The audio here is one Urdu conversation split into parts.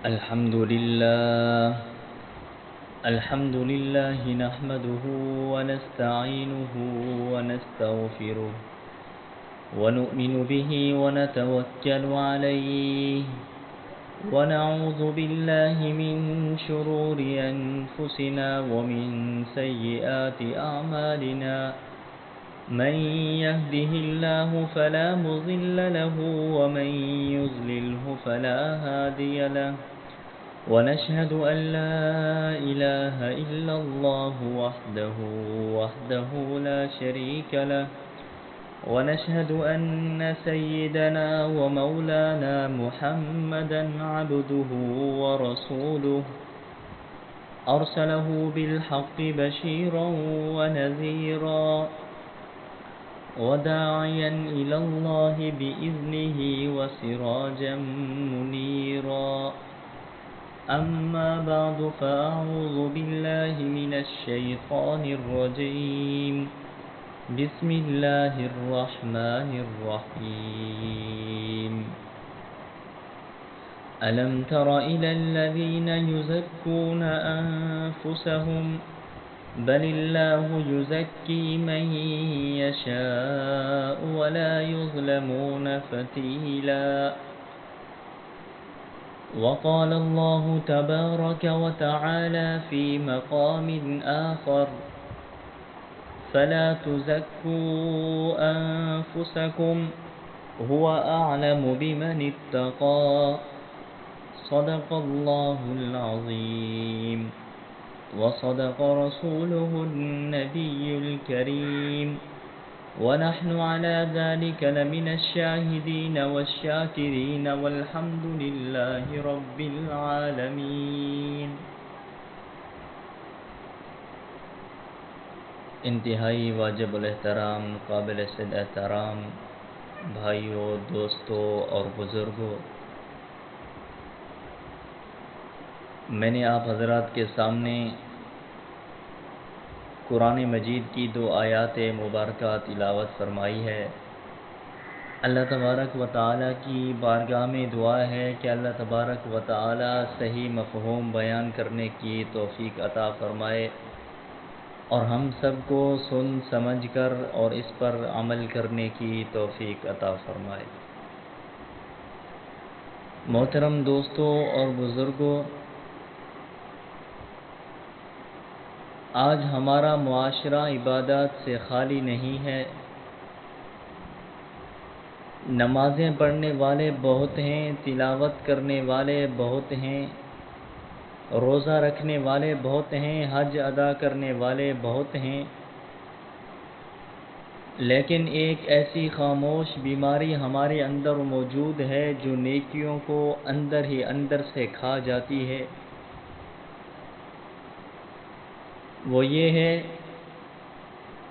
الحمد لله نحمده ونستعينه ونستغفره ونؤمن به ونتوكل عليه ونعوذ بالله من شرور أنفسنا ومن سيئات أعمالنا من يهده الله فلا مضل له ومن يضلله فلا هادي له ونشهد أن لا إله إلا الله وحده لا شريك له ونشهد أن سيدنا ومولانا محمدا عبده ورسوله أرسله بالحق بشيرا ونذيرا وداعيا إلى الله بإذنه وسراجا منيرا أما بعد فأعوذ بالله من الشيطان الرجيم بسم الله الرحمن الرحيم ألم تر إلى الذين يزكون أنفسهم بل الله يزكي من يشاء ولا يظلمون فتيلا وقال الله تبارك وتعالى في مقام آخر فلا تزكوا أنفسكم هو أعلم بمن اتقى صدق الله العظيم وصدق رسوله النبي الكريم ونحن على ذلك لمن الشاهدين والشاكرين والحمد لله رب العالمين۔ انتہائی واجب الاحترام قابل صد احترام بھائیوں، دوستوں اور بزرگوں، میں نے آپ حضرات کے سامنے قرآن مجید کی 2 آیات مبارکہ تلاوت فرمائی ہے۔ اللہ تبارک و تعالیٰ کی بارگاہ میں دعا ہے کہ اللہ تبارک و تعالیٰ صحیح مفہوم بیان کرنے کی توفیق عطا فرمائے اور ہم سب کو سن سمجھ کر اور اس پر عمل کرنے کی توفیق عطا فرمائے۔ محترم دوستوں اور بزرگوں، آج ہمارا معاشرہ عبادات سے خالی نہیں ہے۔ نمازیں پڑھنے والے بہت ہیں، تلاوت کرنے والے بہت ہیں، روزہ رکھنے والے بہت ہیں، حج ادا کرنے والے بہت ہیں، لیکن ایک ایسی خاموش بیماری ہمارے اندر موجود ہے جو نیکیوں کو اندر ہی اندر سے کھا جاتی ہے۔ وہ یہ ہے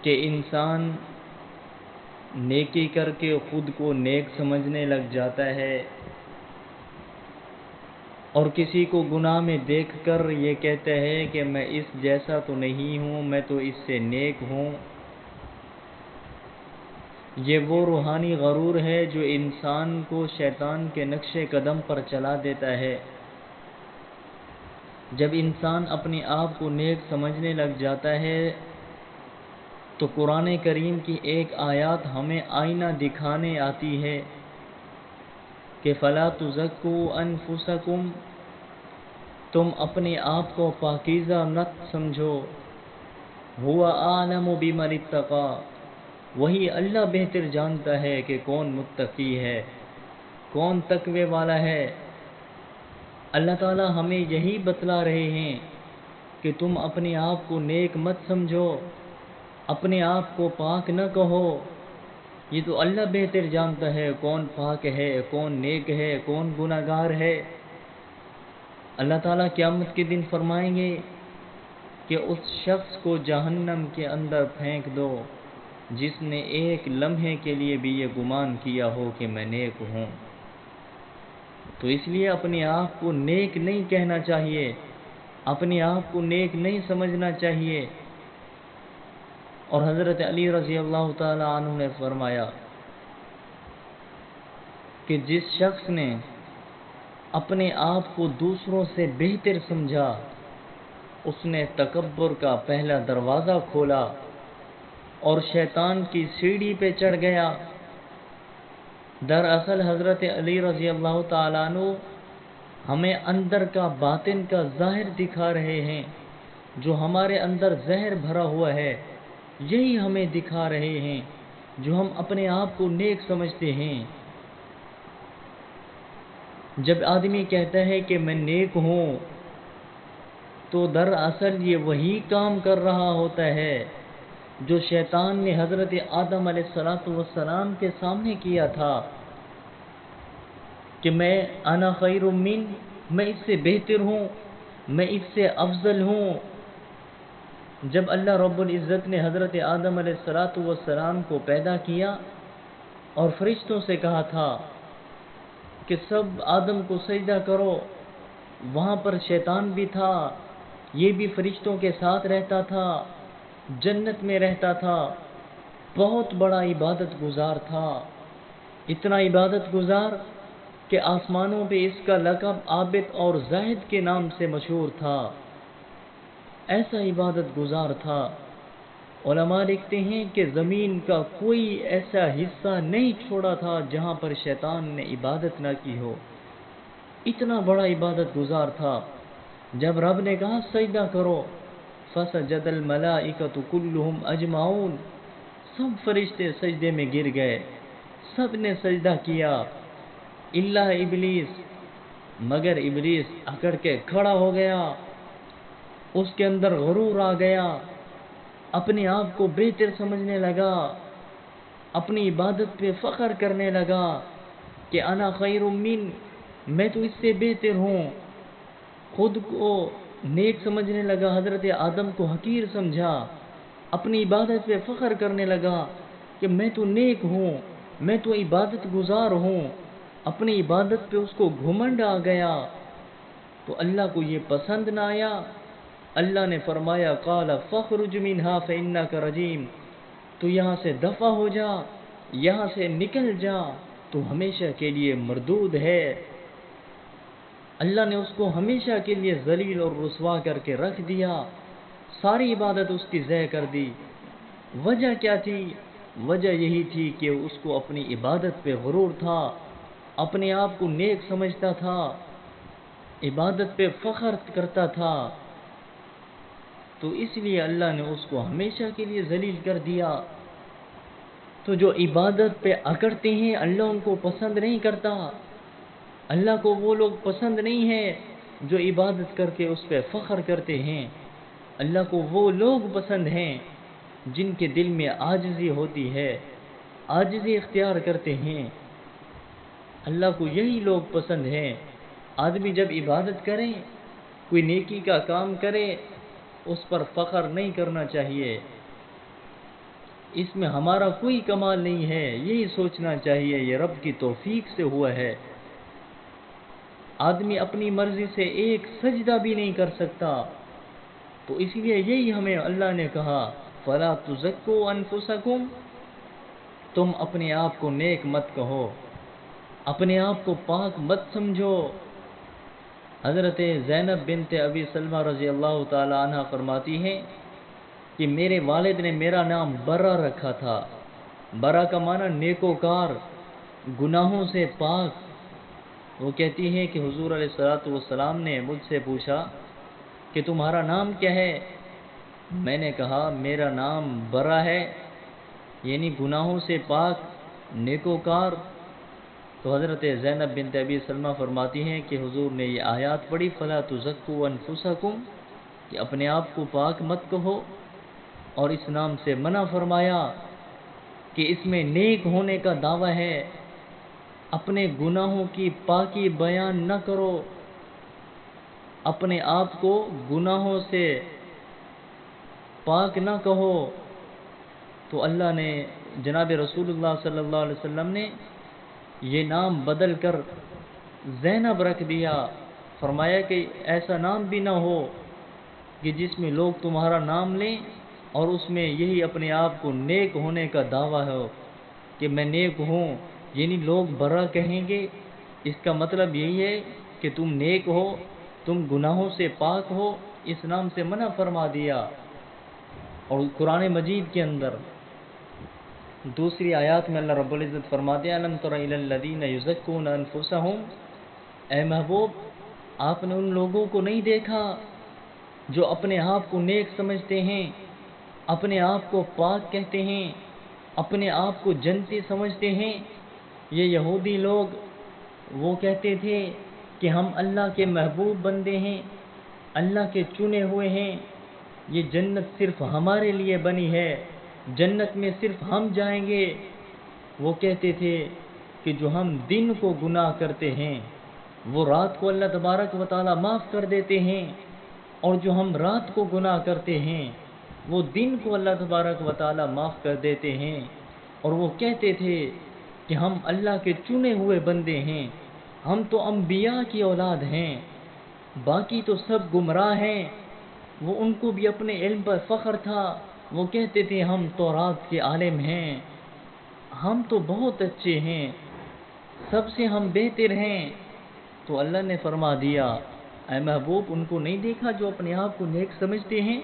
کہ انسان نیکی کر کے خود کو نیک سمجھنے لگ جاتا ہے اور کسی کو گناہ میں دیکھ کر یہ کہتا ہے کہ میں اس جیسا تو نہیں ہوں، میں تو اس سے نیک ہوں۔ یہ وہ روحانی غرور ہے جو انسان کو شیطان کے نقش قدم پر چلا دیتا ہے۔ جب انسان اپنے آپ کو نیک سمجھنے لگ جاتا ہے تو قرآن کریم کی ایک آیات ہمیں آئینہ دکھانے آتی ہے کہ فَلَا تُزَكُّوا أَنفُسَكُمْ، تم اپنے آپ کو پاکیزہ مت سمجھو، هُوَ أَعْلَمُ بِمَنِ اتَّقَى، وہی اللہ بہتر جانتا ہے کہ کون متقی ہے، کون تقوی والا ہے۔ اللہ تعالیٰ ہمیں یہی بتلا رہے ہیں کہ تم اپنے آپ کو نیک مت سمجھو، اپنے آپ کو پاک نہ کہو، یہ تو اللہ بہتر جانتا ہے کون پاک ہے، کون نیک ہے، کون گناہگار ہے۔ اللہ تعالیٰ قیامت کے دن فرمائیں گے کہ اس شخص کو جہنم کے اندر پھینک دو جس نے ایک لمحے کے لیے بھی یہ گمان کیا ہو کہ میں نیک ہوں۔ تو اس لیے اپنے آپ کو نیک نہیں کہنا چاہیے، اپنے آپ کو نیک نہیں سمجھنا چاہیے۔ اور حضرت علی رضی اللہ تعالی عنہ نے فرمایا کہ جس شخص نے اپنے آپ کو دوسروں سے بہتر سمجھا، اس نے تکبر کا پہلا دروازہ کھولا اور شیطان کی سیڑھی پہ چڑھ گیا۔ دراصل حضرت علی رضی اللہ تعالیٰ عنہ ہمیں اندر کا باطن کا ظاہر دکھا رہے ہیں، جو ہمارے اندر زہر بھرا ہوا ہے یہی ہمیں دکھا رہے ہیں، جو ہم اپنے آپ کو نیک سمجھتے ہیں۔ جب آدمی کہتا ہے کہ میں نیک ہوں تو دراصل یہ وہی کام کر رہا ہوتا ہے جو شیطان نے حضرت آدم علیہ السلام کے سامنے کیا تھا کہ میں انا خیر من، میں اس سے بہتر ہوں، میں اس سے افضل ہوں۔ جب اللہ رب العزت نے حضرت آدم علیہ السلام کو پیدا کیا اور فرشتوں سے کہا تھا کہ سب آدم کو سجدہ کرو، وہاں پر شیطان بھی تھا، یہ بھی فرشتوں کے ساتھ رہتا تھا، جنت میں رہتا تھا، بہت بڑا عبادت گزار تھا، اتنا عبادت گزار کہ آسمانوں پہ اس کا لقب عابد اور زاہد کے نام سے مشہور تھا، ایسا عبادت گزار تھا۔ علماء لکھتے ہیں کہ زمین کا کوئی ایسا حصہ نہیں چھوڑا تھا جہاں پر شیطان نے عبادت نہ کی ہو، اتنا بڑا عبادت گزار تھا۔ جب رب نے کہا سجدہ کرو، فسجد الملائکۃ کلہم اجمعون، سب فرشتے سجدے میں گر گئے، سب نے سجدہ کیا الا ابلیس، مگر ابلیس اکڑ کے کھڑا ہو گیا، اس کے اندر غرور آ گیا، اپنے آپ کو بہتر سمجھنے لگا، اپنی عبادت پہ فخر کرنے لگا کہ انا خیر من، میں تو اس سے بہتر ہوں، خود کو نیک سمجھنے لگا، حضرت آدم کو حقیر سمجھا، اپنی عبادت پہ فخر کرنے لگا کہ میں تو نیک ہوں، میں تو عبادت گزار ہوں، اپنی عبادت پہ اس کو گھمنڈ آ گیا، تو اللہ کو یہ پسند نہ آیا۔ اللہ نے فرمایا قال فاخرج منها فإنك رجیم، تو یہاں سے دفع ہو جا، یہاں سے نکل جا، تو ہمیشہ کے لیے مردود ہے۔ اللہ نے اس کو ہمیشہ کے لیے ذلیل اور رسوا کر کے رکھ دیا، ساری عبادت اس کی ضائع کر دی۔ وجہ کیا تھی؟ وجہ یہی تھی کہ اس کو اپنی عبادت پہ غرور تھا، اپنے آپ کو نیک سمجھتا تھا، عبادت پہ فخر کرتا تھا، تو اس لیے اللہ نے اس کو ہمیشہ کے لیے ذلیل کر دیا۔ تو جو عبادت پہ اکڑتے ہیں اللہ ان کو پسند نہیں کرتا، اللہ کو وہ لوگ پسند نہیں ہیں جو عبادت کر کے اس پہ فخر کرتے ہیں، اللہ کو وہ لوگ پسند ہیں جن کے دل میں عاجزی ہوتی ہے، عاجزی اختیار کرتے ہیں، اللہ کو یہی لوگ پسند ہیں۔ آدمی جب عبادت کرے، کوئی نیکی کا کام کرے، اس پر فخر نہیں کرنا چاہیے، اس میں ہمارا کوئی کمال نہیں ہے، یہی سوچنا چاہیے یہ رب کی توفیق سے ہوا ہے۔ آدمی اپنی مرضی سے ایک سجدہ بھی نہیں کر سکتا، تو اس لیے یہی ہمیں اللہ نے کہا فَلَا تُزَكُّوا أَنفُسَكُمْ، تم اپنے آپ کو نیک مت کہو، اپنے آپ کو پاک مت سمجھو۔ حضرت زینب بنت ابی سلمہ رضی اللہ تعالی عنہ فرماتی ہیں کہ میرے والد نے میرا نام برا رکھا تھا، برا کا معنی نیکوکار، گناہوں سے پاک۔ وہ کہتی ہے کہ حضور علیہ الصلوۃ والسلام نے مجھ سے پوچھا کہ تمہارا نام کیا ہے؟ میں نے کہا میرا نام برا ہے، یعنی گناہوں سے پاک، نیکوکار۔ تو حضرت زینب بنت ابی سلمہ فرماتی ہیں کہ حضور نے یہ آیات پڑھی فَلَا تُزَكُّوا أَنفُسَكُمْ، کہ اپنے آپ کو پاک مت کہو، اور اس نام سے منع فرمایا کہ اس میں نیک ہونے کا دعویٰ ہے، اپنے گناہوں کی پاکی بیان نہ کرو، اپنے آپ کو گناہوں سے پاک نہ کہو۔ تو اللہ نے، جناب رسول اللہ صلی اللہ علیہ وسلم نے یہ نام بدل کر زینب رکھ دیا، فرمایا کہ ایسا نام بھی نہ ہو کہ جس میں لوگ تمہارا نام لیں اور اس میں یہی اپنے آپ کو نیک ہونے کا دعویٰ ہو کہ میں نیک ہوں، یعنی لوگ برا کہیں گے، اس کا مطلب یہی ہے کہ کہ تم نیک ہو، تم گناہوں سے پاک ہو، اس نام سے منع فرما دیا۔ اور قرآن مجید کے اندر دوسری آیات میں اللہ رب العزت فرماتے ہیں الم تر الی الذین یزکون انفسہم، اے محبوب آپ نے ان لوگوں کو نہیں دیکھا جو اپنے آپ کو نیک سمجھتے ہیں، اپنے آپ کو پاک کہتے ہیں، اپنے آپ کو جنتی سمجھتے ہیں۔ یہ یہودی لوگ وہ کہتے تھے کہ ہم اللہ کے محبوب بندے ہیں، اللہ کے چنے ہوئے ہیں، یہ جنت صرف ہمارے لیے بنی ہے، جنت میں صرف ہم جائیں گے۔ وہ کہتے تھے کہ جو ہم دن کو گناہ کرتے ہیں وہ رات کو اللہ تبارک و تعالی معاف کر دیتے ہیں، اور جو ہم رات کو گناہ کرتے ہیں وہ دن کو اللہ تبارک و تعالی معاف کر دیتے ہیں۔ اور وہ کہتے تھے کہ ہم اللہ کے چنے ہوئے بندے ہیں، ہم تو انبیاء کی اولاد ہیں، باقی تو سب گمراہ ہیں۔ وہ ان کو بھی اپنے علم پر فخر تھا، وہ کہتے تھے ہم تورات کے عالم ہیں، ہم تو بہت اچھے ہیں، سب سے ہم بہتر ہیں۔ تو اللہ نے فرما دیا اے محبوب ان کو نہیں دیکھا جو اپنے آپ کو نیک سمجھتے ہیں؟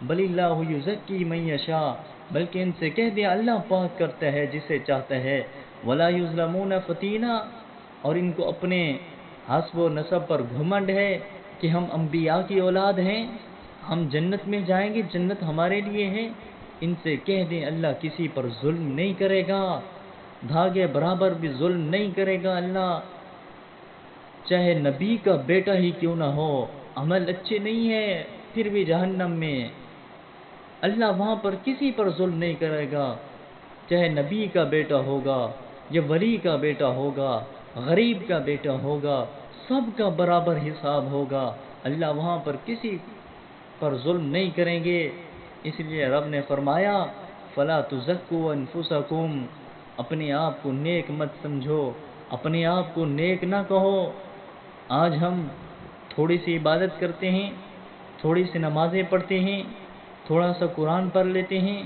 بل اللہ یزکی من یشاء، بلکہ ان سے کہہ دیا اللہ پاک کرتا ہے جسے چاہتا ہے، ولا یظلمون فتیلا، اور ان کو اپنے حسب و نسب پر گھمنڈ ہے کہ ہم انبیاء کی اولاد ہیں، ہم جنت میں جائیں گے، جنت ہمارے لیے ہے۔ ان سے کہہ دیں اللہ کسی پر ظلم نہیں کرے گا، دھاگے برابر بھی ظلم نہیں کرے گا اللہ، چاہے نبی کا بیٹا ہی کیوں نہ ہو، عمل اچھے نہیں ہے پھر بھی جہنم میں، اللہ وہاں پر کسی پر ظلم نہیں کرے گا، چاہے نبی کا بیٹا ہوگا یا ولی کا بیٹا ہوگا، غریب کا بیٹا ہوگا، سب کا برابر حساب ہوگا، اللہ وہاں پر کسی پر ظلم نہیں کریں گے۔ اس لیے رب نے فرمایا فلا تزکوا انفسکم، اپنے آپ کو نیک مت سمجھو، اپنے آپ کو نیک نہ کہو۔ آج ہم تھوڑی سی عبادت کرتے ہیں، تھوڑی سی نمازیں پڑھتے ہیں، تھوڑا سا قرآن پڑھ لیتے ہیں،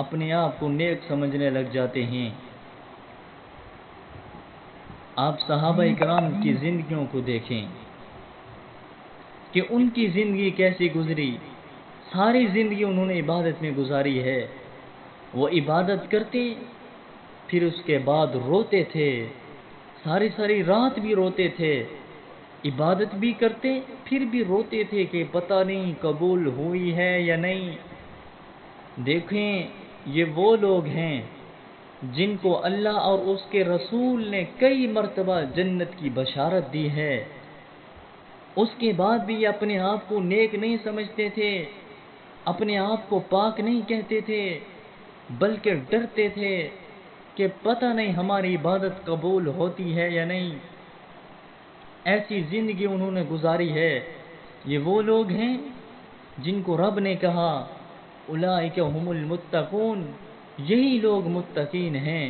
اپنے آپ کو نیک سمجھنے لگ جاتے ہیں۔ آپ صحابہ کرام کی زندگیوں کو دیکھیں کہ ان کی زندگی کیسی گزری، ساری زندگی انہوں نے عبادت میں گزاری ہے۔ وہ عبادت کرتے پھر اس کے بعد روتے تھے، ساری ساری رات بھی روتے تھے، عبادت بھی کرتے پھر بھی روتے تھے کہ پتہ نہیں قبول ہوئی ہے یا نہیں۔ دیکھیں یہ وہ لوگ ہیں جن کو اللہ اور اس کے رسول نے کئی مرتبہ جنت کی بشارت دی ہے، اس کے بعد بھی یہ اپنے آپ کو نیک نہیں سمجھتے تھے، اپنے آپ کو پاک نہیں کہتے تھے، بلکہ ڈرتے تھے کہ پتہ نہیں ہماری عبادت قبول ہوتی ہے یا نہیں۔ ایسی زندگی انہوں نے گزاری ہے۔ یہ وہ لوگ ہیں جن کو رب نے کہا اولئک هم المتقون، یہی لوگ متقین ہیں،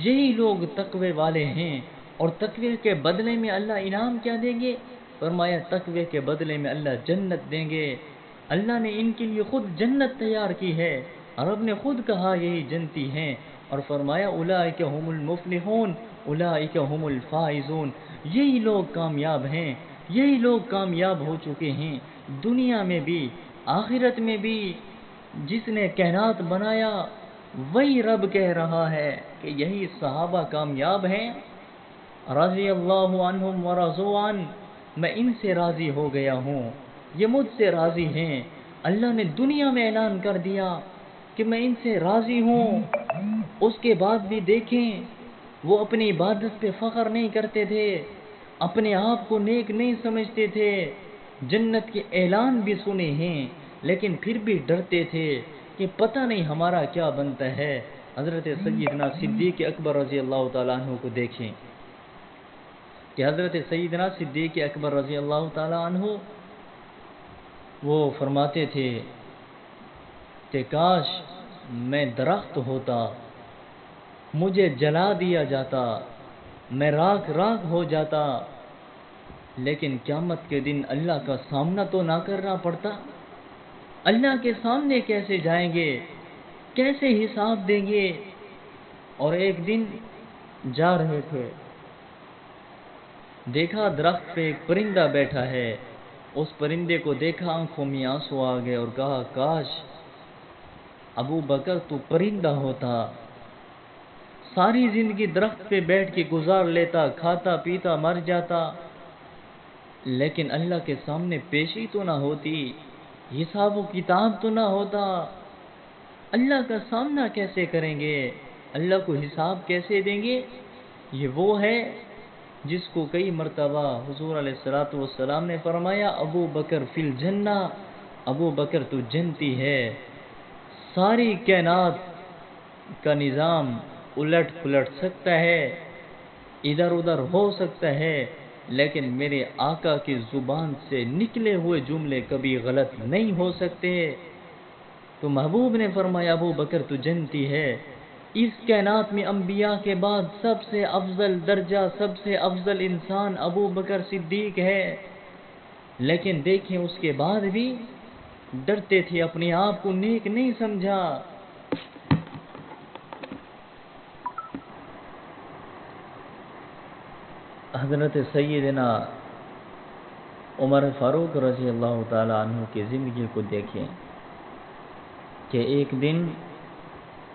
یہی لوگ تقوی والے ہیں۔ اور تقوی کے بدلے میں اللہ انعام کیا دیں گے؟ فرمایا تقوی کے بدلے میں اللہ جنت دیں گے۔ اللہ نے ان کے لیے خود جنت تیار کی ہے، رب نے خود کہا یہی جنتی ہیں، اور فرمایا اولئک هم المفلحون اولئک هم الفائزون، یہی لوگ کامیاب ہیں، یہی لوگ کامیاب ہو چکے ہیں، دنیا میں بھی آخرت میں بھی۔ جس نے کائنات بنایا وہی رب کہہ رہا ہے کہ یہی صحابہ کامیاب ہیں، رضی اللہ عنہم ورضوا عنہ، میں ان سے راضی ہو گیا ہوں، یہ مجھ سے راضی ہیں۔ اللہ نے دنیا میں اعلان کر دیا کہ میں ان سے راضی ہوں، اس کے بعد بھی دیکھیں وہ اپنی عبادت پہ فخر نہیں کرتے تھے، اپنے آپ کو نیک نہیں سمجھتے تھے، جنت کے اعلان بھی سنے ہیں لیکن پھر بھی ڈرتے تھے کہ پتہ نہیں ہمارا کیا بنتا ہے۔ حضرت سیدنا صدیق اکبر رضی اللہ تعالیٰ عنہ کو دیکھیں کہ حضرت سیدنا صدیق اکبر رضی اللہ تعالیٰ عنہ وہ فرماتے تھے کہ کاش میں درخت ہوتا، مجھے جلا دیا جاتا، میں راکھ راکھ ہو جاتا، لیکن قیامت کے دن اللہ کا سامنا تو نہ کرنا پڑتا۔ اللہ کے سامنے کیسے جائیں گے، کیسے حساب دیں گے؟ اور ایک دن جا رہے تھے دیکھا درخت پہ ایک پرندہ بیٹھا ہے، اس پرندے کو دیکھا، آنکھوں میں آنسو آ گئے اور کہا کاش ابو بکر تو پرندہ ہوتا، ساری زندگی درخت پہ بیٹھ کے گزار لیتا، کھاتا پیتا مر جاتا، لیکن اللہ کے سامنے پیشی تو نہ ہوتی، حساب و کتاب تو نہ ہوتا، اللہ کا سامنا کیسے کریں گے، اللہ کو حساب کیسے دیں گے؟ یہ وہ ہے جس کو کئی مرتبہ حضور علیہ الصلوۃ والسلام نے فرمایا ابو بکر فی الجنہ، ابو بکر تو جنتی ہے، ساری کائنات کا نظام الٹ پلٹ سکتا ہے، ادھر ادھر ہو سکتا ہے، لیکن میرے آقا کی زبان سے نکلے ہوئے جملے کبھی غلط نہیں ہو سکتے۔ تو محبوب نے فرمایا ابو بکر تو جنتی ہے، اس کائنات میں انبیاء کے بعد سب سے افضل درجہ، سب سے افضل انسان ابو بکر صدیق ہے، لیکن دیکھیں اس کے بعد بھی ڈرتے تھے، اپنے آپ کو نیک نہیں سمجھا۔ حضرت سیدنا عمر فاروق رضی اللہ تعالی عنہ کی زندگی کو دیکھیں کہ ایک دن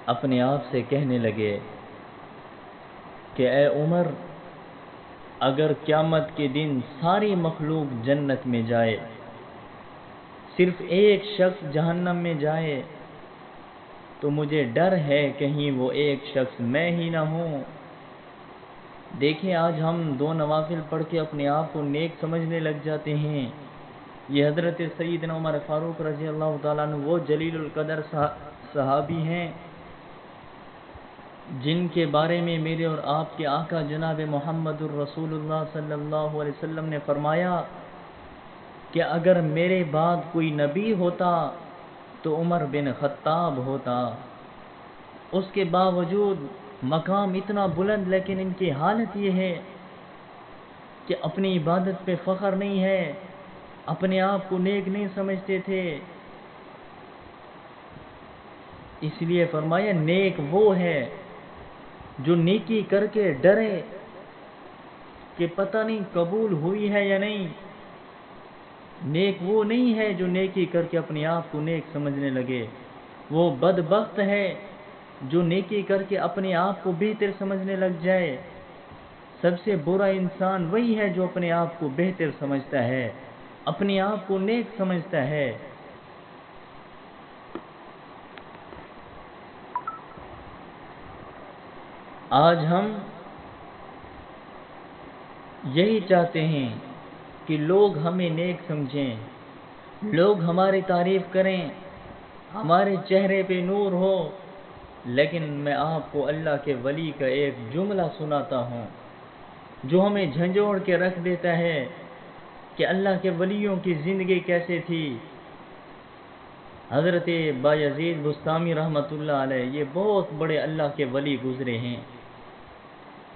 اپنے آپ سے کہنے لگے کہ اے عمر، اگر قیامت کے دن ساری مخلوق جنت میں جائے، صرف ایک شخص جہنم میں جائے، تو مجھے ڈر ہے کہیں وہ ایک شخص میں ہی نہ ہوں۔ دیکھیں آج ہم 2 نوافل پڑھ کے اپنے آپ کو نیک سمجھنے لگ جاتے ہیں۔ یہ حضرت سیدنا عمر فاروق رضی اللہ تعالیٰ عنہ وہ جلیل القدر صحابی ہیں جن کے بارے میں میرے اور آپ کے آقا جناب محمد الرسول اللہ صلی اللہ علیہ وسلم نے فرمایا کہ اگر میرے بعد کوئی نبی ہوتا تو عمر بن خطاب ہوتا۔ اس کے باوجود مقام اتنا بلند، لیکن ان کی حالت یہ ہے کہ اپنی عبادت پہ فخر نہیں ہے، اپنے آپ کو نیک نہیں سمجھتے تھے، اس لیے فرمایا نیک وہ ہے جو نیکی کر کے ڈرے کہ پتہ نہیں قبول ہوئی ہے یا نہیں۔ نیک وہ نہیں ہے جو نیکی کر کے اپنے آپ کو نیک سمجھنے لگے، وہ بدبخت ہے جو نیکی کر کے اپنے آپ کو بہتر سمجھنے لگ جائے۔ سب سے برا انسان وہی ہے جو اپنے آپ کو بہتر سمجھتا ہے، اپنے آپ کو نیک سمجھتا ہے۔ آج ہم یہی چاہتے ہیں کہ لوگ ہمیں نیک سمجھیں، لوگ ہماری تعریف کریں، ہمارے چہرے پہ نور ہو، لیکن میں آپ کو اللہ کے ولی کا ایک جملہ سناتا ہوں جو ہمیں جھنجھوڑ کے رکھ دیتا ہے کہ اللہ کے ولیوں کی زندگی کیسے تھی۔ حضرت بایزید بستامی رحمۃ اللہ علیہ یہ بہت بڑے اللہ کے ولی گزرے ہیں،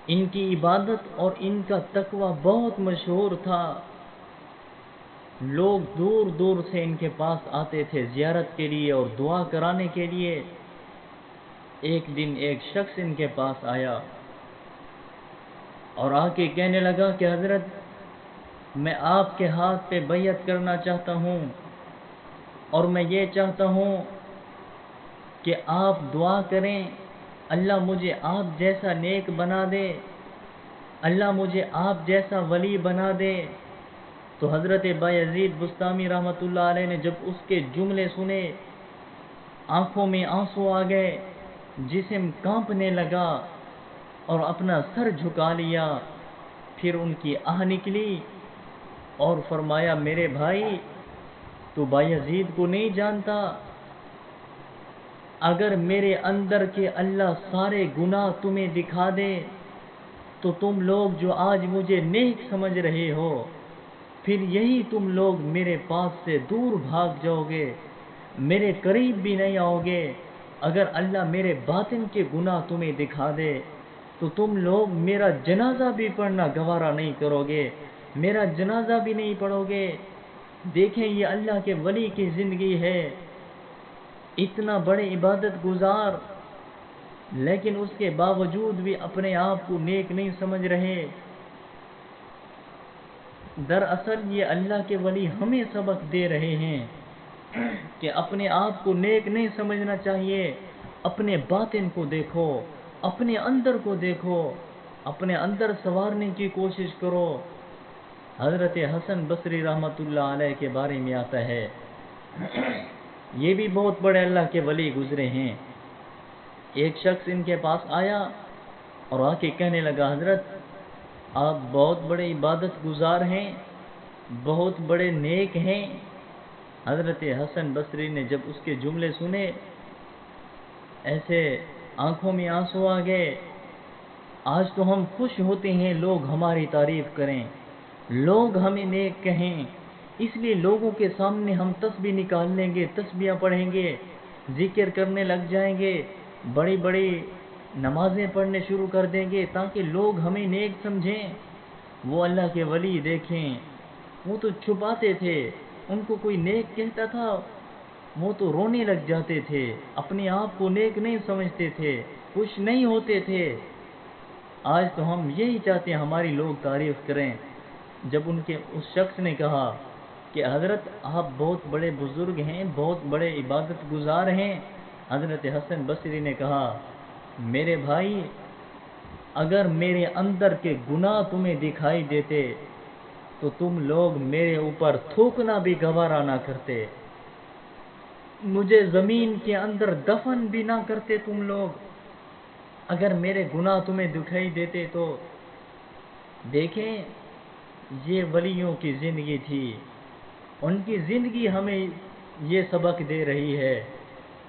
ان کی عبادت اور ان کا تقوی بہت مشہور تھا، لوگ دور دور سے ان کے پاس آتے تھے زیارت کے لیے اور دعا کرانے کے لیے۔ ایک دن ایک شخص ان کے پاس آیا اور آ کے کہنے لگا کہ حضرت میں آپ کے ہاتھ پہ بیعت کرنا چاہتا ہوں اور میں یہ چاہتا ہوں کہ آپ دعا کریں اللہ مجھے آپ جیسا نیک بنا دے، اللہ مجھے آپ جیسا ولی بنا دے۔ تو حضرت بایزید بستامی رحمۃ اللہ علیہ نے جب اس کے جملے سنے، آنکھوں میں آنسو آ گئے، جسم کانپنے لگا اور اپنا سر جھکا لیا، پھر ان کی آہ نکلی اور فرمایا میرے بھائی تو بایزید کو نہیں جانتا؟ اگر میرے اندر کے اللہ سارے گناہ تمہیں دکھا دے تو تم لوگ جو آج مجھے نیک سمجھ رہے ہو، پھر یہی تم لوگ میرے پاس سے دور بھاگ جاؤ گے، میرے قریب بھی نہیں آؤ گے۔ اگر اللہ میرے باطن کے گناہ تمہیں دکھا دے تو تم لوگ میرا جنازہ بھی پڑھنا گوارا نہیں کرو گے، میرا جنازہ بھی نہیں پڑھو گے۔ دیکھیں یہ اللہ کے ولی کی زندگی ہے، اتنا بڑے عبادت گزار، لیکن اس کے باوجود بھی اپنے آپ کو نیک نہیں سمجھ رہے۔ دراصل یہ اللہ کے ولی ہمیں سبق دے رہے ہیں کہ اپنے آپ کو نیک نہیں سمجھنا چاہیے، اپنے باطن کو دیکھو، اپنے اندر کو دیکھو، اپنے اندر سنوارنے کی کوشش کرو۔ حضرت حسن بصری رحمۃ اللہ علیہ کے بارے میں آتا ہے، یہ بھی بہت بڑے اللہ کے ولی گزرے ہیں۔ ایک شخص ان کے پاس آیا اور آ کے کہنے لگا، حضرت آپ بہت بڑے عبادت گزار ہیں، بہت بڑے نیک ہیں۔ حضرت حسن بصری نے جب اس کے جملے سنے، ایسے آنکھوں میں آنسو آ گئے۔ آج تو ہم خوش ہوتے ہیں لوگ ہماری تعریف کریں، لوگ ہمیں نیک کہیں، اس لیے لوگوں کے سامنے ہم تسبیح نکال لیں گے، تسبیحاں پڑھیں گے، ذکر کرنے لگ جائیں گے، بڑی بڑی نمازیں پڑھنے شروع کر دیں گے تاکہ لوگ ہمیں نیک سمجھیں۔ وہ اللہ کے ولی دیکھیں، وہ تو چھپاتے تھے، ان کو کوئی نیک کہتا تھا وہ تو رونے لگ جاتے تھے، اپنے آپ کو نیک نہیں سمجھتے تھے، خوش نہیں ہوتے تھے۔ آج تو ہم یہی چاہتے ہیں ہماری لوگ تعریف کریں۔ جب اس شخص نے کہا کہ حضرت آپ بہت بڑے بزرگ ہیں، بہت بڑے عبادت گزار ہیں، حضرت حسن بصری نے کہا، میرے بھائی، اگر میرے اندر کے گناہ تمہیں دکھائی دیتے تو تم لوگ میرے اوپر تھوکنا بھی گوارا نہ کرتے، مجھے زمین کے اندر دفن بھی نہ کرتے تم لوگ، اگر میرے گناہ تمہیں دکھائی دیتے تو۔ دیکھیں، یہ ولیوں کی زندگی تھی، ان کی زندگی ہمیں یہ سبق دے رہی ہے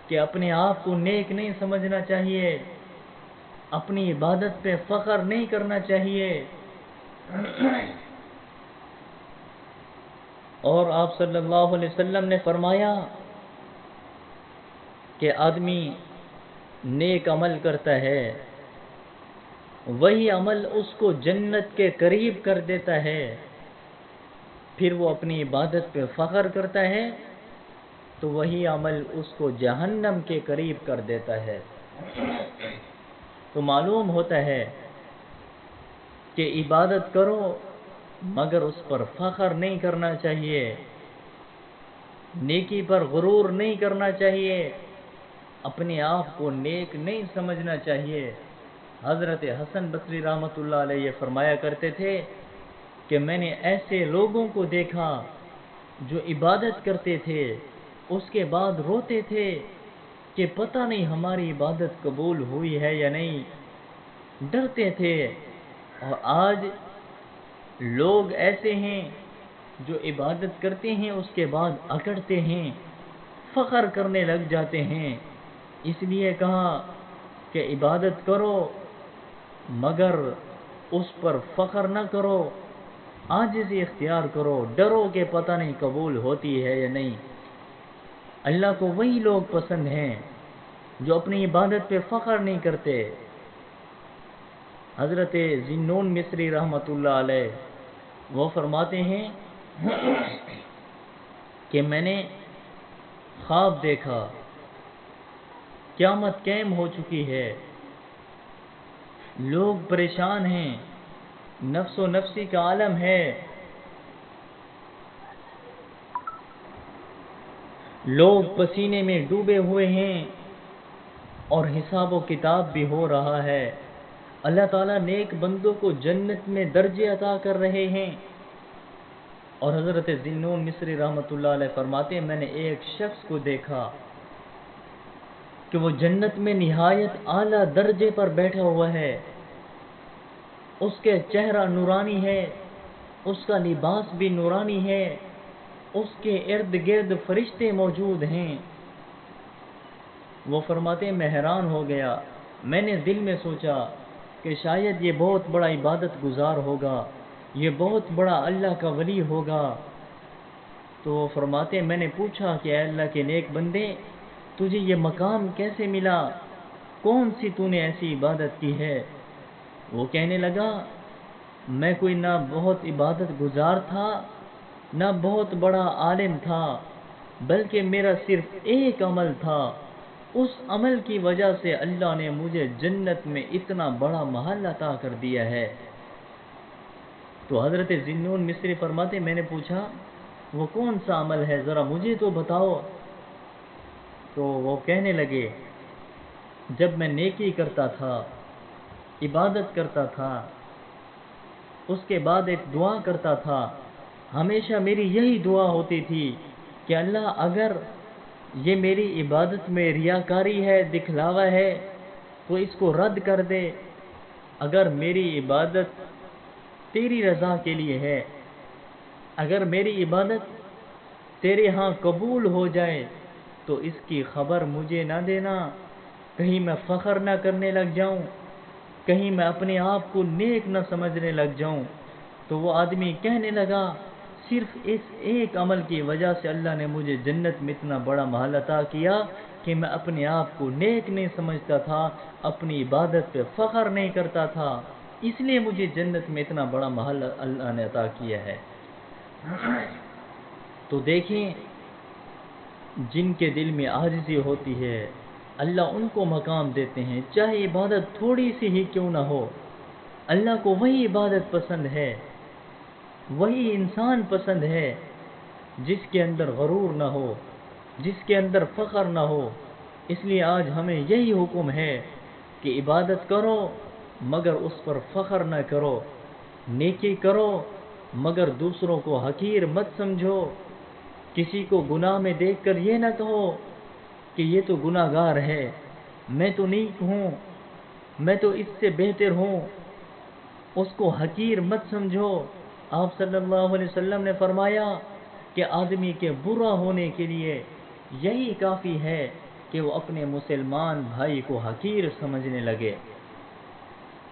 کہ اپنے آپ کو نیک نہیں سمجھنا چاہیے، اپنی عبادت پہ فخر نہیں کرنا چاہیے۔ اور آپ صلی اللہ علیہ وسلم نے فرمایا کہ آدمی نیک عمل کرتا ہے، وہی عمل اس کو جنت کے قریب کر دیتا ہے، پھر وہ اپنی عبادت پہ فخر کرتا ہے تو وہی عمل اس کو جہنم کے قریب کر دیتا ہے۔ تو معلوم ہوتا ہے کہ عبادت کرو مگر اس پر فخر نہیں کرنا چاہیے، نیکی پر غرور نہیں کرنا چاہیے، اپنے آپ کو نیک نہیں سمجھنا چاہیے۔ حضرت حسن بصری رحمۃ اللہ علیہ یہ فرمایا کرتے تھے کہ میں نے ایسے لوگوں کو دیکھا جو عبادت کرتے تھے، اس کے بعد روتے تھے کہ پتہ نہیں ہماری عبادت قبول ہوئی ہے یا نہیں، ڈرتے تھے۔ اور آج لوگ ایسے ہیں جو عبادت کرتے ہیں اس کے بعد اکڑتے ہیں، فخر کرنے لگ جاتے ہیں۔ اس لیے کہا کہ عبادت کرو مگر اس پر فخر نہ کرو، عاجزی اختیار کرو، ڈرو کہ پتہ نہیں قبول ہوتی ہے یا نہیں۔ اللہ کو وہی لوگ پسند ہیں جو اپنی عبادت پہ فخر نہیں کرتے۔ حضرت ذی-النون مصری رحمۃ اللہ علیہ وہ فرماتے ہیں کہ میں نے خواب دیکھا، قیامت قائم ہو چکی ہے، لوگ پریشان ہیں، نفس و نفسی کا عالم ہے، لوگ پسینے میں ڈوبے ہوئے ہیں اور حساب و کتاب بھی ہو رہا ہے، اللہ تعالیٰ نیک بندوں کو جنت میں درجے عطا کر رہے ہیں۔ اور حضرت ذی-النون مصری رحمۃ اللہ علیہ فرماتے ہیں، میں نے ایک شخص کو دیکھا کہ وہ جنت میں نہایت اعلیٰ درجے پر بیٹھا ہوا ہے، اس کے چہرہ نورانی ہے، اس کا لباس بھی نورانی ہے، اس کے ارد گرد فرشتے موجود ہیں۔ وہ فرماتے ہیں میں حیران ہو گیا، میں نے دل میں سوچا کہ شاید یہ بہت بڑا عبادت گزار ہوگا، یہ بہت بڑا اللہ کا ولی ہوگا۔ تو وہ فرماتے ہیں میں نے پوچھا کہ اے اللہ کے نیک بندے، تجھے یہ مقام کیسے ملا، کون سی تو نے ایسی عبادت کی ہے؟ وہ کہنے لگا میں کوئی نہ بہت عبادت گزار تھا، نہ بہت بڑا عالم تھا، بلکہ میرا صرف ایک عمل تھا، اس عمل کی وجہ سے اللہ نے مجھے جنت میں اتنا بڑا محل عطا کر دیا ہے۔ تو حضرت ذی مصری فرماتے میں نے پوچھا وہ کون سا عمل ہے ذرا مجھے تو بتاؤ. تو وہ کہنے لگے جب میں نیکی کرتا تھا، عبادت کرتا تھا، اس کے بعد ایک دعا کرتا تھا، ہمیشہ میری یہی دعا ہوتی تھی کہ اللہ اگر یہ میری عبادت میں ریاکاری ہے، دکھلاوا ہے تو اس کو رد کر دے. اگر میری عبادت تیری رضا کے لیے ہے، اگر میری عبادت تیرے ہاں قبول ہو جائے تو اس کی خبر مجھے نہ دینا، کہیں میں فخر نہ کرنے لگ جاؤں، کہیں میں اپنے آپ کو نیک نہ سمجھنے لگ جاؤں. تو وہ آدمی کہنے لگا صرف اس ایک عمل کی وجہ سے اللہ نے مجھے جنت میں اتنا بڑا محل عطا کیا کہ میں اپنے آپ کو نیک نہیں سمجھتا تھا، اپنی عبادت پہ فخر نہیں کرتا تھا، اس لیے مجھے جنت میں اتنا بڑا محل اللہ نے عطا کیا ہے. تو دیکھیں جن کے دل میں عاجزی ہوتی ہے اللہ ان کو مقام دیتے ہیں، چاہے عبادت تھوڑی سی ہی کیوں نہ ہو. اللہ کو وہی عبادت پسند ہے، وہی انسان پسند ہے جس کے اندر غرور نہ ہو، جس کے اندر فخر نہ ہو. اس لیے آج ہمیں یہی حکم ہے کہ عبادت کرو مگر اس پر فخر نہ کرو، نیکی کرو مگر دوسروں کو حقیر مت سمجھو. کسی کو گناہ میں دیکھ کر یہ نہ کہو کہ یہ تو گناہ گار ہے، میں تو نیک ہوں، میں تو اس سے بہتر ہوں، اس کو حقیر مت سمجھو. آپ صلی اللہ علیہ وسلم نے فرمایا کہ آدمی کے برا ہونے کے لیے یہی کافی ہے کہ وہ اپنے مسلمان بھائی کو حقیر سمجھنے لگے.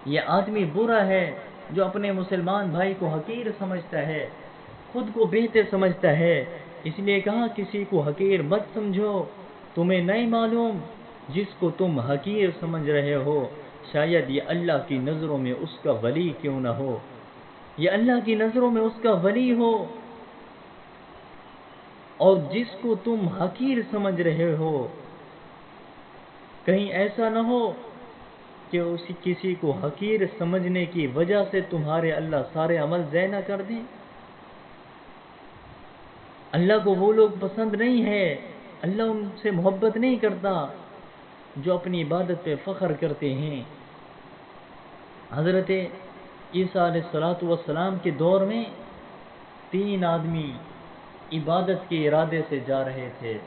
یہ آدمی برا ہے جو اپنے مسلمان بھائی کو حقیر سمجھتا ہے، خود کو بہتر سمجھتا ہے. اس لیے کہا کسی کو حقیر مت سمجھو، تمہیں نہیں معلوم جس کو تم حقیر سمجھ رہے ہو شاید یہ اللہ کی نظروں میں اس کا ولی کیوں نہ ہو، یہ اللہ کی نظروں میں اس کا ولی ہو. اور جس کو تم حقیر سمجھ رہے ہو کہیں ایسا نہ ہو کہ کسی کو حقیر سمجھنے کی وجہ سے تمہارے اللہ سارے عمل ضائع نہ کر دیں. اللہ کو وہ لوگ پسند نہیں ہے، اللہ ان سے محبت نہیں کرتا جو اپنی عبادت پہ فخر کرتے ہیں. حضرت عیسیٰ علیہ السلام کے دور میں 3 آدمی عبادت کے ارادے سے جا رہے تھے،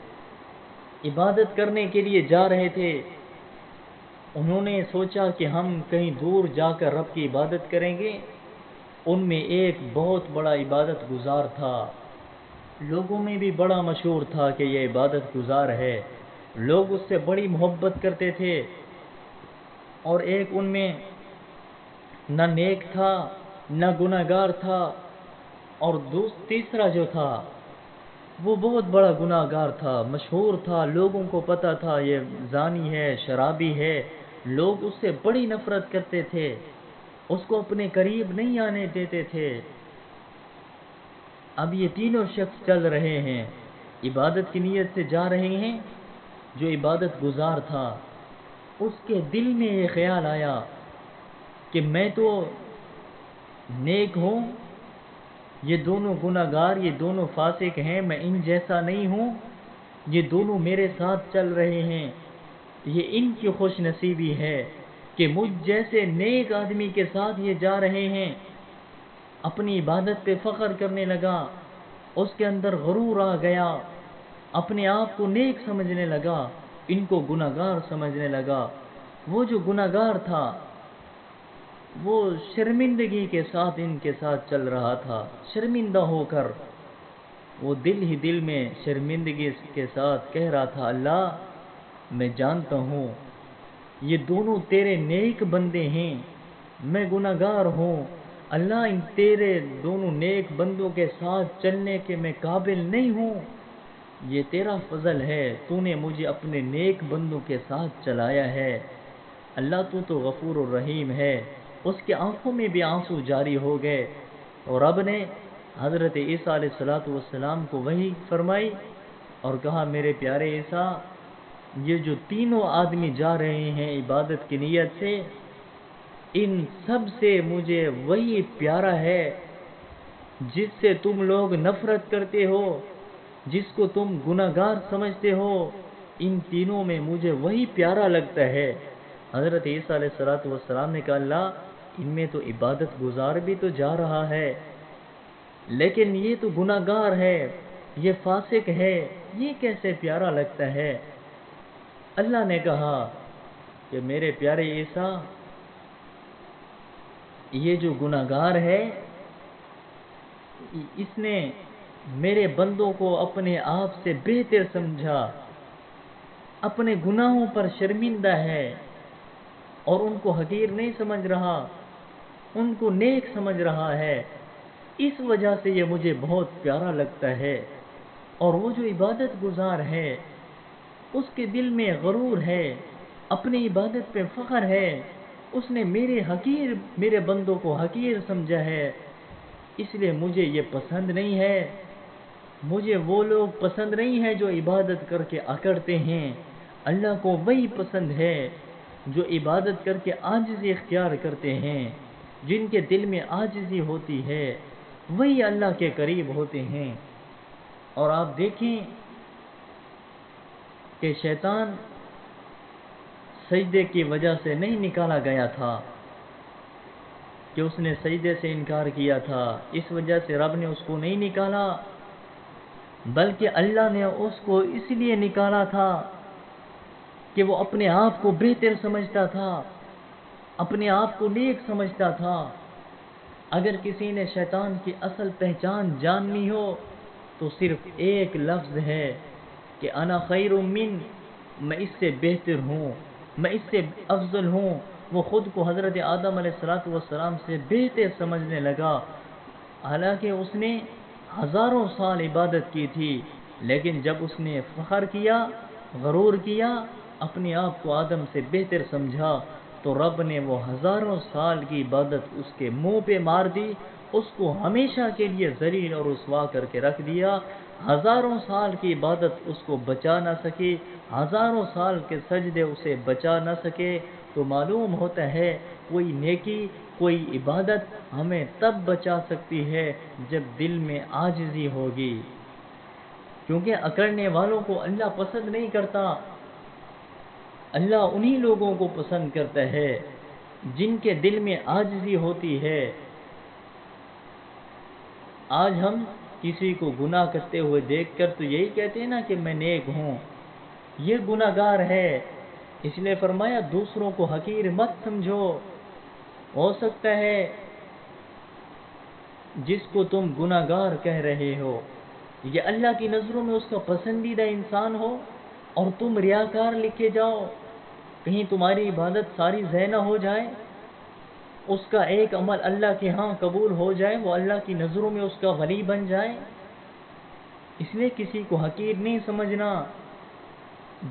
عبادت کرنے کے لیے جا رہے تھے. انہوں نے سوچا کہ ہم کہیں دور جا کر رب کی عبادت کریں گے. ان میں ایک بہت بڑا عبادت گزار تھا، لوگوں میں بھی بڑا مشہور تھا کہ یہ عبادت گزار ہے، لوگ اس سے بڑی محبت کرتے تھے. اور ایک ان میں نہ نیک تھا نہ گناہگار تھا، اور تیسرا جو تھا وہ بہت بڑا گناہگار تھا، مشہور تھا، لوگوں کو پتہ تھا یہ زانی ہے، شرابی ہے، لوگ اس سے بڑی نفرت کرتے تھے، اس کو اپنے قریب نہیں آنے دیتے تھے. اب یہ تینوں شخص چل رہے ہیں، عبادت کی نیت سے جا رہے ہیں. جو عبادت گزار تھا اس کے دل میں یہ خیال آیا کہ میں تو نیک ہوں، یہ دونوں گناہگار، یہ دونوں فاسق ہیں، میں ان جیسا نہیں ہوں، یہ دونوں میرے ساتھ چل رہے ہیں، یہ ان کی خوش نصیبی ہے کہ مجھ جیسے نیک آدمی کے ساتھ یہ جا رہے ہیں. اپنی عبادت پہ فخر کرنے لگا، اس کے اندر غرور آ گیا، اپنے آپ کو نیک سمجھنے لگا، ان کو گناہگار سمجھنے لگا. وہ جو گناہگار تھا وہ شرمندگی کے ساتھ ان کے ساتھ چل رہا تھا، شرمندہ ہو کر وہ دل ہی دل میں شرمندگی کے ساتھ کہہ رہا تھا اللہ میں جانتا ہوں یہ دونوں تیرے نیک بندے ہیں، میں گناہگار ہوں، اللہ ان تیرے دونوں نیک بندوں کے ساتھ چلنے کے میں قابل نہیں ہوں، یہ تیرا فضل ہے، تو نے مجھے اپنے نیک بندوں کے ساتھ چلایا ہے. اللہ تو غفور الرحیم ہے. اس کے آنکھوں میں بھی آنسو جاری ہو گئے، اور رب نے حضرت عیسیٰ علیہ السلام کو وحی فرمائی اور کہا میرے پیارے عیسیٰ یہ جو تینوں آدمی جا رہے ہیں عبادت کی نیت سے، ان سب سے مجھے وہی پیارا ہے جس سے تم لوگ نفرت کرتے ہو، جس کو تم گناہگار سمجھتے ہو، ان تینوں میں مجھے وہی پیارا لگتا ہے۔ حضرت عیسیٰ علیہ السلام نے کہا اللہ، ان میں تو عبادت گزار بھی تو جا رہا ہے، لیکن یہ تو گناہگار ہے، یہ فاسق ہے، یہ کیسے پیارا لگتا ہے؟ اللہ نے کہا کہ میرے پیارے عیسیٰ، یہ جو گناہگار ہے، اس نے میرے بندوں کو اپنے آپ سے بہتر سمجھا، اپنے گناہوں پر شرمندہ ہے اور ان کو حقیر نہیں سمجھ رہا، ان کو نیک سمجھ رہا ہے۔ اس وجہ سے یہ مجھے بہت پیارا لگتا ہے۔ اور وہ جو عبادت گزار ہے، اس کے دل میں غرور ہے، اپنی عبادت پہ فخر ہے، اس نے میرے بندوں کو حقیر سمجھا ہے، اس لیے مجھے یہ پسند نہیں ہے۔ مجھے وہ لوگ پسند نہیں ہیں جو عبادت کر کے اکڑتے ہیں۔ اللہ کو وہی پسند ہے جو عبادت کر کے عاجزی اختیار کرتے ہیں، جن کے دل میں عاجزی ہوتی ہے، وہی اللہ کے قریب ہوتے ہیں۔ اور آپ دیکھیں کہ شیطان سجدے کی وجہ سے نہیں نکالا گیا تھا کہ اس نے سجدے سے انکار کیا تھا، اس وجہ سے رب نے اس کو نہیں نکالا، بلکہ اللہ نے اس کو اس لیے نکالا تھا کہ وہ اپنے آپ کو بہتر سمجھتا تھا، اپنے آپ کو نیک سمجھتا تھا۔ اگر کسی نے شیطان کی اصل پہچان جاننی ہو تو صرف ایک لفظ ہے کہ انا خیر من، میں اس سے بہتر ہوں، میں اس سے افضل ہوں۔ وہ خود کو حضرت آدم علیہ السلام سے بہتر سمجھنے لگا، حالانکہ اس نے ہزاروں سال عبادت کی تھی، لیکن جب اس نے فخر کیا، غرور کیا، اپنے آپ کو آدم سے بہتر سمجھا، تو رب نے وہ ہزاروں سال کی عبادت اس کے منہ پہ مار دی، اس کو ہمیشہ کے لیے ذلیل اور رسوا کر کے رکھ دیا۔ ہزاروں سال کی عبادت اس کو بچا نہ سکی، ہزاروں سال کے سجدے اسے بچا نہ سکے۔ تو معلوم ہوتا ہے کوئی نیکی، کوئی عبادت ہمیں تب بچا سکتی ہے جب دل میں عاجزی ہوگی، کیونکہ اکڑنے والوں کو اللہ پسند نہیں کرتا۔ اللہ انہی لوگوں کو پسند کرتا ہے جن کے دل میں عاجزی ہوتی ہے۔ آج ہم کسی کو گناہ کرتے ہوئے دیکھ کر تو یہی کہتے ہیں نا کہ میں نیک ہوں، یہ گناہ گار ہے، اس لیے فرمایا دوسروں کو حقیر مت سمجھو۔ ہو سکتا ہے جس کو تم گناہ گار کہہ رہے ہو یہ اللہ کی نظروں میں اس کا پسندیدہ انسان ہو، اور تم ریاکار لکھے جاؤ، کہیں تمہاری عبادت ساری ضائع نہ ہو جائے، اس کا ایک عمل اللہ کے ہاں قبول ہو جائے، وہ اللہ کی نظروں میں اس کا ولی بن جائے۔ اس لیے کسی کو حقیر نہیں سمجھنا۔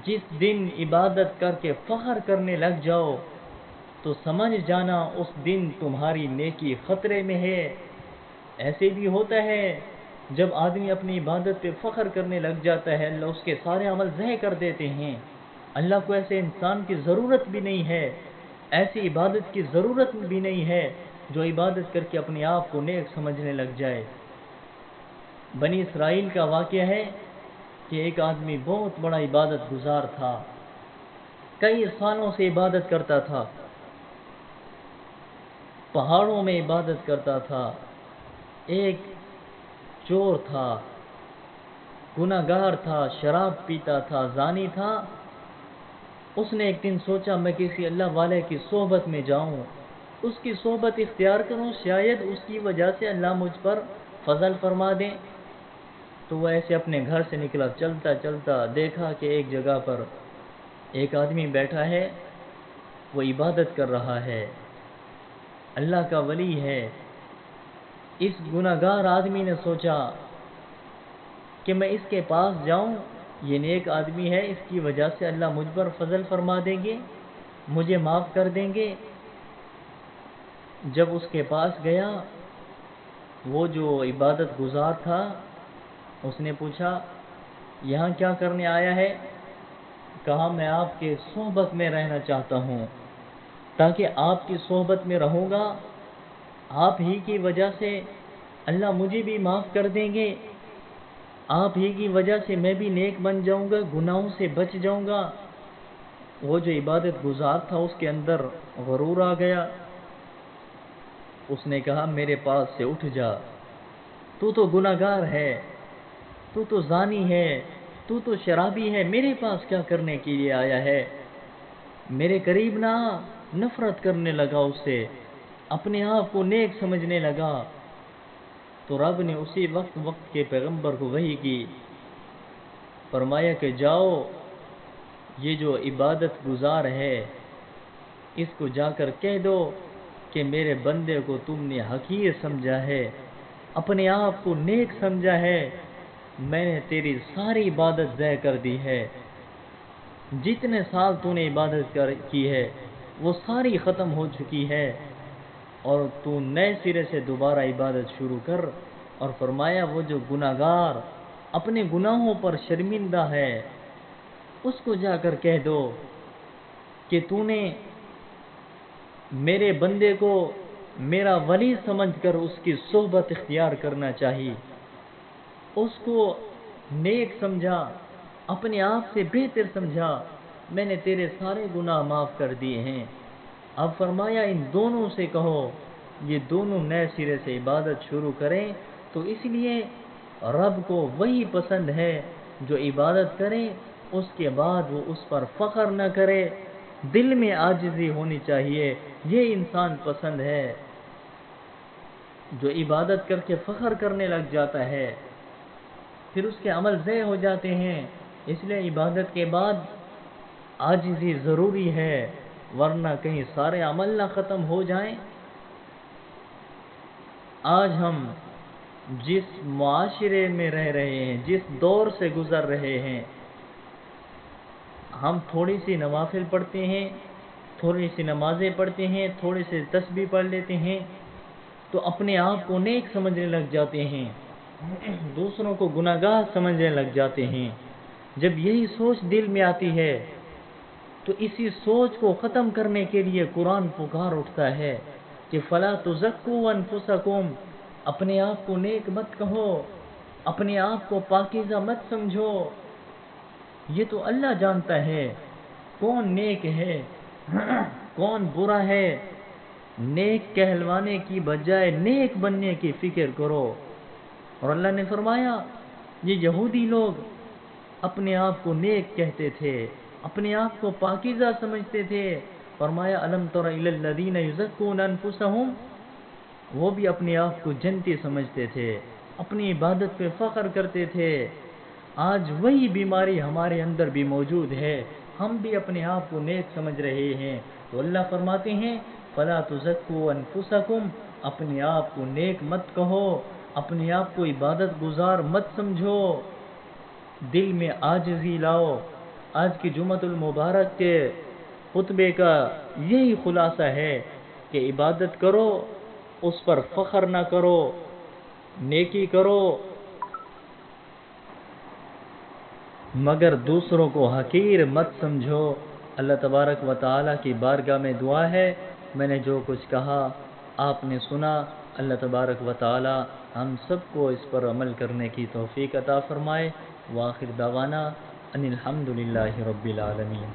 جس دن عبادت کر کے فخر کرنے لگ جاؤ تو سمجھ جانا اس دن تمہاری نیکی خطرے میں ہے۔ ایسے بھی ہوتا ہے جب آدمی اپنی عبادت پہ فخر کرنے لگ جاتا ہے، اللہ اس کے سارے عمل ضائع کر دیتے ہیں۔ اللہ کو ایسے انسان کی ضرورت بھی نہیں ہے، ایسی عبادت کی ضرورت بھی نہیں ہے جو عبادت کر کے اپنے آپ کو نیک سمجھنے لگ جائے۔ بنی اسرائیل کا واقعہ ہے کہ ایک آدمی بہت بڑا عبادت گزار تھا، کئی سالوں سے عبادت کرتا تھا، پہاڑوں میں عبادت کرتا تھا، ایک چور تھا، گناہ گار تھا، شراب پیتا تھا، زانی تھا۔ اس نے ایک دن سوچا میں کسی اللہ والے کی صحبت میں جاؤں، اس کی صحبت اختیار کروں، شاید اس کی وجہ سے اللہ مجھ پر فضل فرما دے۔ تو وہ ایسے اپنے گھر سے نکلا، چلتا چلتا دیکھا کہ ایک جگہ پر ایک آدمی بیٹھا ہے، وہ عبادت کر رہا ہے، اللہ کا ولی ہے۔ اس گناہ گار آدمی نے سوچا کہ میں اس کے پاس جاؤں، یہ نیک آدمی ہے، اس کی وجہ سے اللہ مجھ پر فضل فرما دیں گے، مجھے معاف کر دیں گے۔ جب اس کے پاس گیا، وہ جو عبادت گزار تھا، اس نے پوچھا یہاں کیا کرنے آیا ہے؟ کہا میں آپ کے صحبت میں رہنا چاہتا ہوں، تاکہ آپ کی صحبت میں رہوں گا، آپ ہی کی وجہ سے اللہ مجھے بھی معاف کر دیں گے، آپ ہی کی وجہ سے میں بھی نیک بن جاؤں گا، گناہوں سے بچ جاؤں گا۔ وہ جو عبادت گزار تھا اس کے اندر غرور آ گیا، اس نے کہا میرے پاس سے اٹھ جا، تو گناہگار ہے، تو زانی ہے، تو شرابی ہے، میرے پاس کیا کرنے کے لیے آیا ہے؟ میرے قریب نہ آ۔ نفرت کرنے لگا اس سے، اپنے آپ کو نیک سمجھنے لگا۔ تو رب نے اسی وقت کے پیغمبر کو وحی کی، فرمایا کہ جاؤ، یہ جو عبادت گزار ہے اس کو جا کر کہہ دو کہ میرے بندے کو تم نے حقیر سمجھا ہے، اپنے آپ کو نیک سمجھا ہے، میں نے تیری ساری عبادت ضائع کر دی ہے، جتنے سال تو نے عبادت کی ہے وہ ساری ختم ہو چکی ہے، اور تو نئے سرے سے دوبارہ عبادت شروع کر۔ اور فرمایا وہ جو گناہگار اپنے گناہوں پر شرمندہ ہے اس کو جا کر کہہ دو کہ تو نے میرے بندے کو میرا ولی سمجھ کر اس کی صحبت اختیار کرنا چاہیے، اس کو نیک سمجھا، اپنے آپ سے بہتر سمجھا، میں نے تیرے سارے گناہ معاف کر دیے ہیں۔ اب فرمایا ان دونوں سے کہو یہ دونوں نئے سرے سے عبادت شروع کریں، تو اس لیے رب کو وہی پسند ہے جو عبادت کرے اس کے بعد وہ اس پر فخر نہ کرے، دل میں عاجزی ہونی چاہیے، یہ انسان پسند ہے۔ جو عبادت کر کے فخر کرنے لگ جاتا ہے پھر اس کے عمل ضائع ہو جاتے ہیں، اس لیے عبادت کے بعد عاجزی ضروری ہے، ورنہ کہیں سارے عمل نہ ختم ہو جائیں۔ آج ہم جس معاشرے میں رہ رہے ہیں، جس دور سے گزر رہے ہیں، ہم تھوڑی سی نوافل پڑھتے ہیں، تھوڑی سی نمازیں پڑھتے ہیں، تھوڑے سے تسبیح پڑھ لیتے ہیں تو اپنے آپ کو نیک سمجھنے لگ جاتے ہیں، دوسروں کو گناہگار سمجھنے لگ جاتے ہیں۔ جب یہی سوچ دل میں آتی ہے تو اسی سوچ کو ختم کرنے کے لیے قرآن پکار اٹھتا ہے کہ فَلَا تُزَكُّوا أَنفُسَكُمْ، اپنے آپ کو نیک مت کہو، اپنے آپ کو پاکیزہ مت سمجھو، یہ تو اللہ جانتا ہے کون نیک ہے کون برا ہے۔ نیک کہلوانے کی بجائے نیک بننے کی فکر کرو۔ اور اللہ نے فرمایا یہ یہودی لوگ اپنے آپ کو نیک کہتے تھے، اپنے آپ کو پاکیزہ سمجھتے تھے، فرمایا الم تر الی الذین یزکون انفسہم، وہ بھی اپنے آپ کو جنتی سمجھتے تھے، اپنی عبادت پہ فخر کرتے تھے۔ آج وہی بیماری ہمارے اندر بھی موجود ہے، ہم بھی اپنے آپ کو نیک سمجھ رہے ہیں، تو اللہ فرماتے ہیں فَلَا تُزَكُّوا أَنفُسَكُمْ، اپنے آپ کو نیک مت کہو، اپنے آپ کو عبادت گزار مت سمجھو، دل میں عاجزی لاؤ۔ آج کی جمعۃ المبارک کے خطبے کا یہی خلاصہ ہے کہ عبادت کرو، اس پر فخر نہ کرو، نیکی کرو، مگر دوسروں کو حقیر مت سمجھو۔ اللہ تبارک و تعالیٰ کی بارگاہ میں دعا ہے، میں نے جو کچھ کہا آپ نے سنا، اللہ تبارک و تعالیٰ ہم سب کو اس پر عمل کرنے کی توفیق عطا فرمائے۔ وآخر دعوانا ان الحمد للہ رب العالمین۔